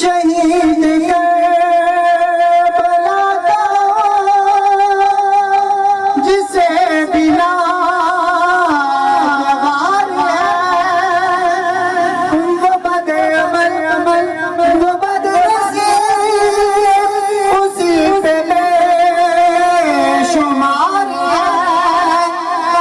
شہید کربلا کا جسے بلا غار ہے، وہ بد عمل وہ بد نصیب اسی پہ بے شمار ہے۔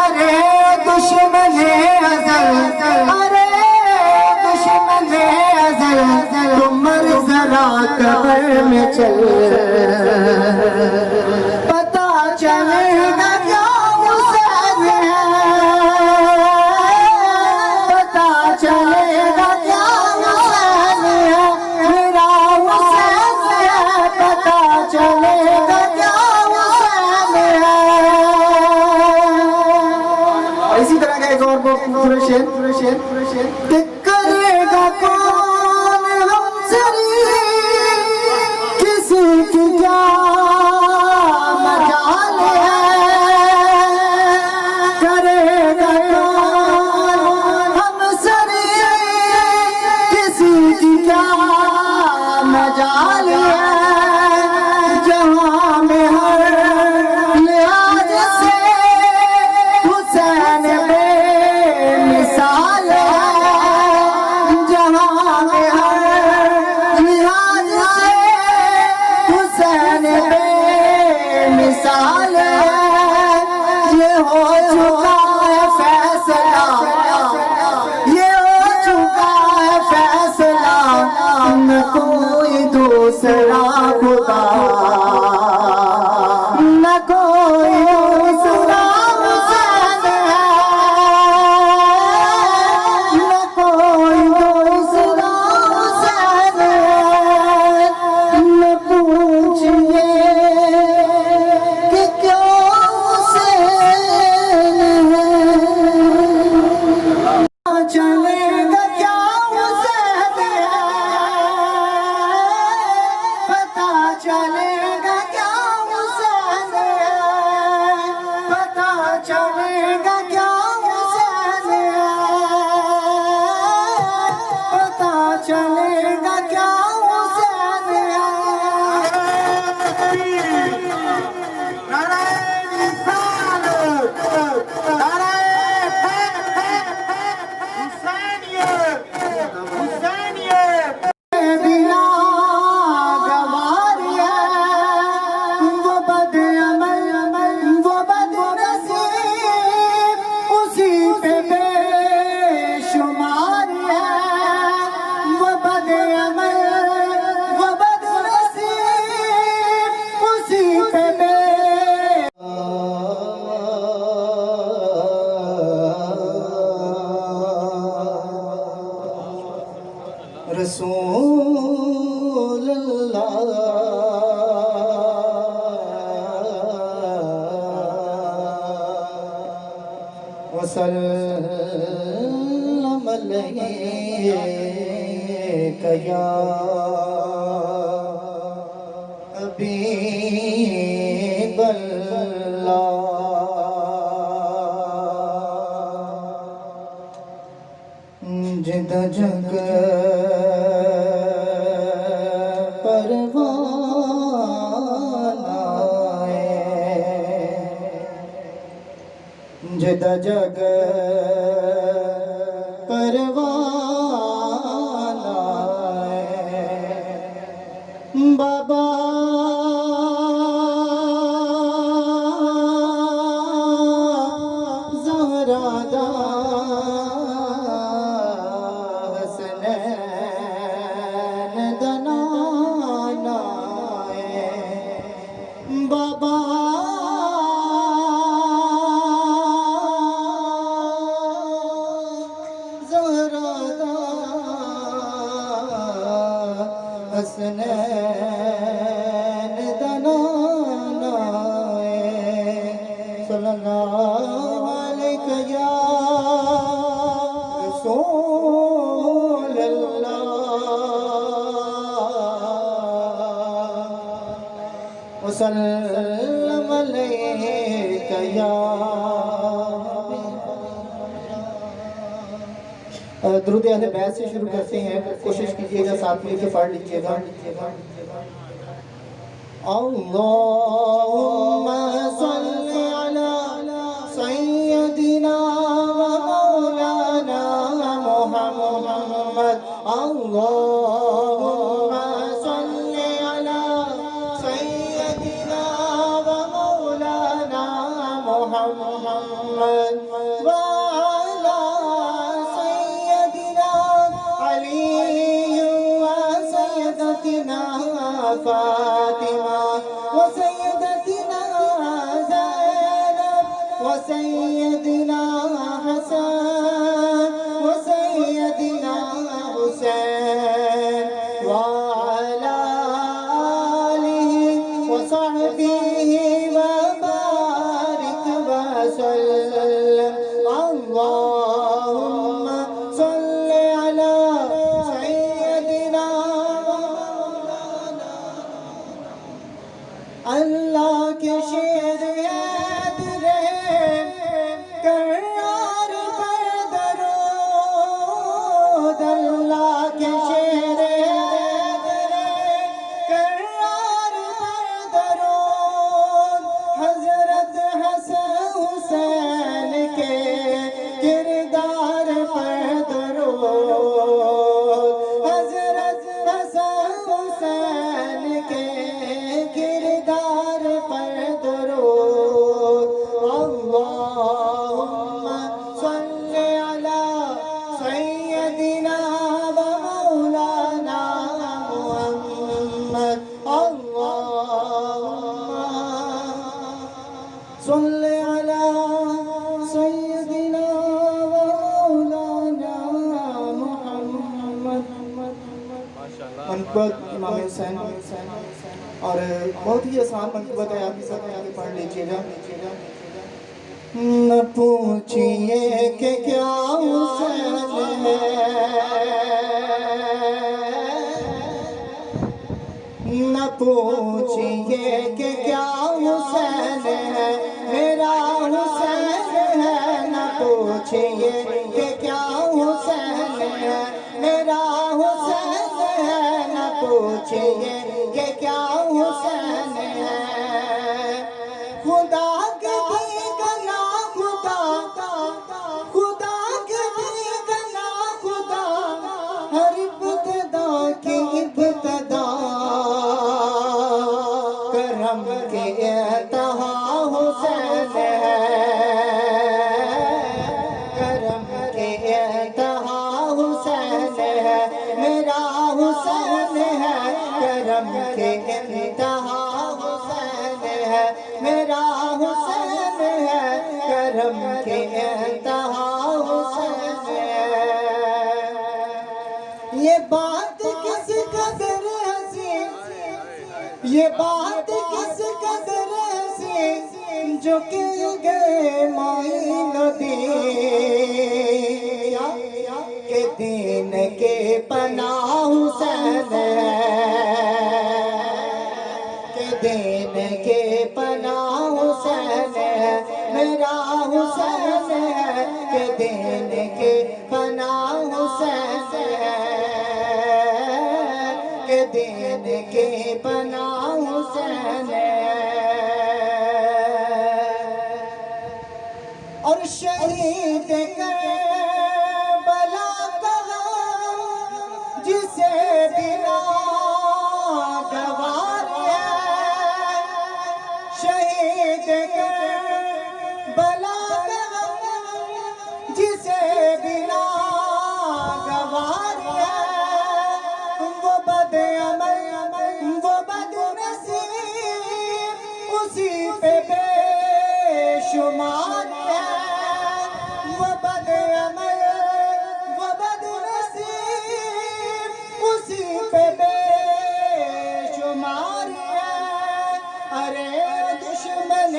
ارے دشمن ازل، ارے دشمن ازل، تو مر ذرا قبر میں چل، پتا چلے گا کیا حسین ہے، پتا چلے گا کیا حسین ہے، میرا حسین ہے، پتا چلے گا کیا حسین ہے۔ اسی طرح کا ایک اور پورا شعر کہ کرے گا کون ہم سری کسی کی کیا مجال ہے، کرے گا کون ہم سری کسی کی کیا مجال ہے، جہاں میں ہر لحاظ سے حسین بے مثال ہے، جہاں میں ہر لحاظ سے حسین بے مثال ہے۔ یہ ہو چکا ہے فیصلہ، یہ ہو چکا ہے فیصلہ، نہ کوئی دوسرا خدا، نہ کوئی دوسرا حسین ہے، نہ کوئی دوسرا حسین ہے۔ نہ پوچھئے کہ کیوں حسین ہے، چلے گا کیا حسین ہے، پتا چلے گا کیا حسین ہے، پتا چلے گا کیا حسین ہے، پتا چلے گا کیا حسین ہے۔ نعرہ رسالت، نعرہ حسینیت، حسینیت۔ بلا گوار ہے، وہ بد عمل وہ بد نصیب اسی پہ بے شمار ہے، وہ بد عمل وہ بد نصیب اسی پہ بے رسول اللہ وسلم علیک یا حبیب اللہ۔ جدہ جگ پروانہ ہے، جدہ جگ پروانہ ہے، بابا زہرا دا حسنین دا نانا ہے، بابا زہرا دا حسنین دا نانا ہے، صلی اللہ علیہ یا رسول اللہ، وسلم علیک یا درود اہل بیت سے شروع کرتے ہیں، کوشش کیجئے گا ساتھ مل کے پڑھ لیجئے گا۔ اللہم صل علی سیدنا و مولانا محمد، اللہم صل علی سیدنا و مولانا محمد وعلی سیدنا علی و سیدتنا فاطمہ وسیدتنا زینب وسیدنا حسن وسیدنا حسین وعلى آلہ وصحبہ وبارک وسلم۔ اللہم صل علی سیدنا اللہ کے شیر یاد رہے کرار پر درود، اللہ کے شیر یاد رہے کرار پر درود، حضرت حسن حسین کے کردار پر درود، حضرت حسن حسین کے کردار پر درود۔ اللہم صل علی سیدنا و مولانا محمد، اللہم صل علی سیدنا و مولانا محمد۔ منقبت امام حسین، اور بہت ہی آسان منقبت ہے، آپ سب آگے پڑھ لیجئے گا۔ نہ پوچھئے کہ کیا حسین ہے، نہ پوچھئے کہ کیا حسین ہے، میرا حسین ہے، نہ پوچھئے کہ کیا حسین ہے، میرا حسین ہے، نہ پوچھئے کہ کیا حسین ہے، خدا کے دی گنا خدا، خدا کے دی گنا خدا، ہر ابتدا کی ابتدا، کرم کے انتہا حسین ہے، کرم کے انتہا حسین ہے، میرا حسین ہے، کرم کے انتہا حسین ہے، میرا حسین ہے، کرم کے انتہا حسین ہے۔ یہ بات کس قدر حسین، یہ بات کس قدر حسین، جو کہ گئے معین دین، کہ دین کے پناہ حسین ہے، کہ دین کے پناہ حسین ہے، میرا حسین ہے، کہ دین کے پناہ حسین ہے، کہ دین کے پناہ حسین ہے۔ اور شہید کربلا کا جسے بلا گوار ہے، شہید کربلا کا جسے بلا گوار ہے، وہ بد عمل وہ بد نصیب اسی پہ بے شمار ہے، وہ بد عمل وہ بد نصیب اسی پہ بے شمار ہے۔ ارے دشمن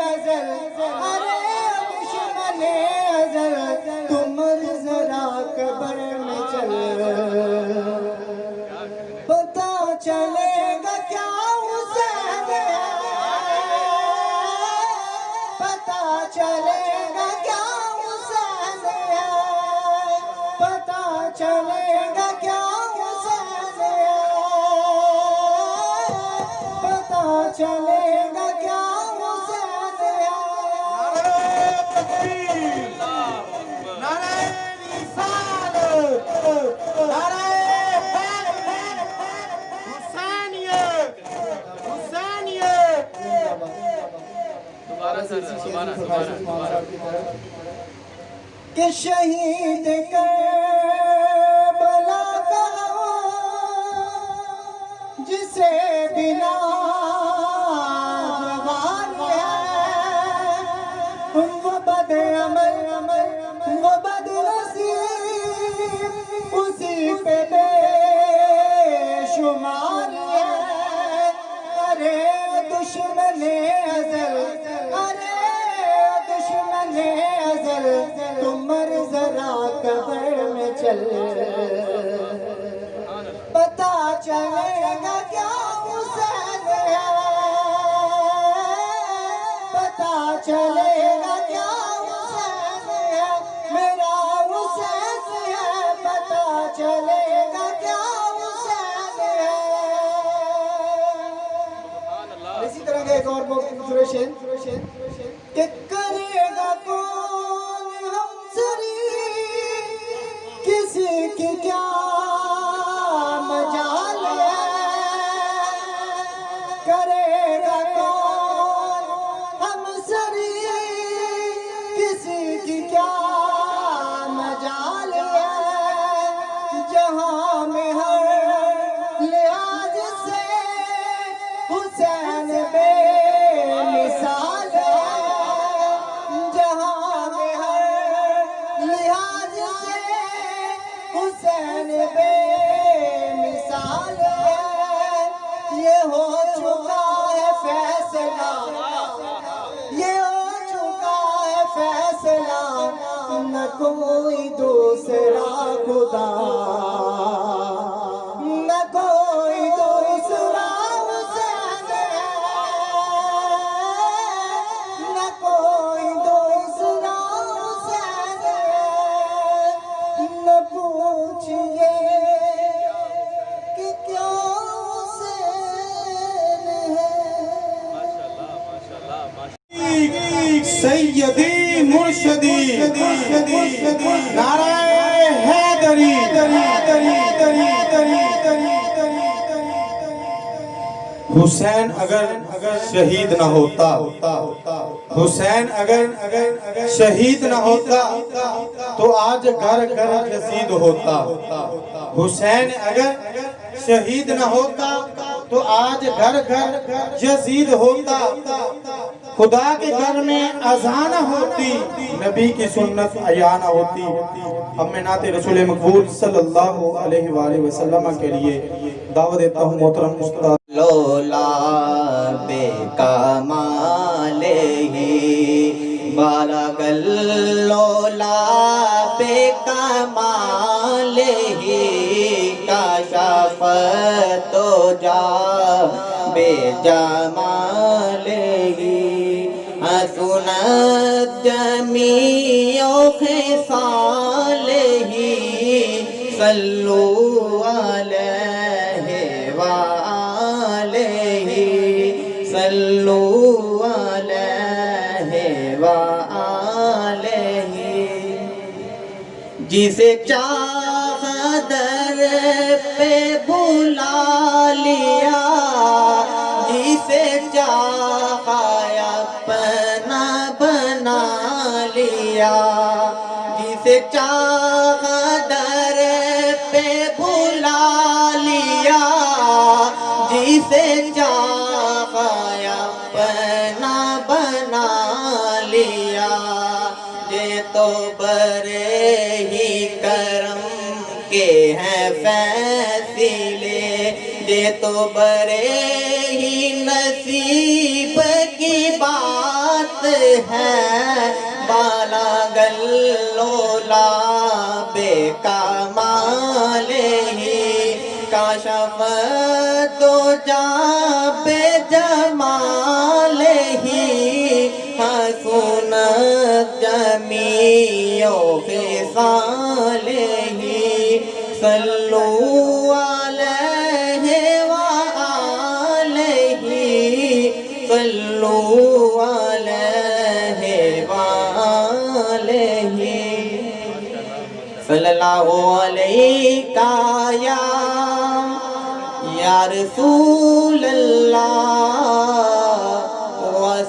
ازل، ارے دشمن ازل، تم ذرا قبر میں چل، پتہ چلے گا کیا حسین ہے، پتہ چلے گا کیا حسین ہے، پتہ کہ شہید کربلا کا جسے بنا جوان ہے وہ بد عمل وہ بد نصیب اسی پہ بے شمار ہے ارے دشمن ازل ارے دشمن ازل تم مر ذرا قبر میں چل پتا چلے گا کیا حسین ہے پتا چلے گا کیا حسین ہے میرا حسین ہے پتا چلے گا کیا حسین ہے اسی طرح کا ایک اور شعر کہ کرے گا کون ہم سری کسی کی کیا مجال ہے کرے گا کون ہم سری کسی کی کیا مجال ہے جہاں میں ہر لحاظ سے حسین بے مثال ہے جہاں میں ہر لحاظ سے حسین بے مثال ہے یہ ہو چکا ہے فیصلہ یہ ہو چکا ہے فیصلہ نہ کوئی دوسرا خدا نہ کوئی دوسرا حسین ہے نہ کوئی دوسرا حسین ہے نہ پوچھئے کہ کیا حسین ہے سیدی مرشدی نعرہ حیدری حسین اگر شہید نہ ہوتا حسین اگر شہید نہ ہوتا تو آج گھر گھر یزید ہوتا حسین اگر شہید نہ ہوتا تو آج گھر گھر یزید ہوتا خدا کے گھر میں اذان ہوتی نبی کی سنت عیان ہوتی اب میں نعت رسول مقبول صلی اللہ علیہ وآلہ وسلم کے لیے دعوت دیتا ہوں محترم استاد لولا بے کمال ہی بالغ لولا بے کمال ہی کاشف تو جا بے جمال ہی حسنت جمیع خصال ہی صلو علیہ وآلہ صلو علیہ وآلہ جسے چاہا در پہ بلا لیا جسے چاہا اپنا بنا لیا جسے چاہا در پہ بلا لیا جسے چاہا اپنا بنا لیا یہ تو برے ہی کرم کے ہیں فیصلے یہ تو برے ہی نصیب کی بات ہے بالا گلولا بے کمال ہی کاشف تو جا بے جمال ہی حسنت جمیع خصال ہی صلو علیہ وآلہ صلو علیہ وآلہ صلی اللہ علیہ یا رسول اللہ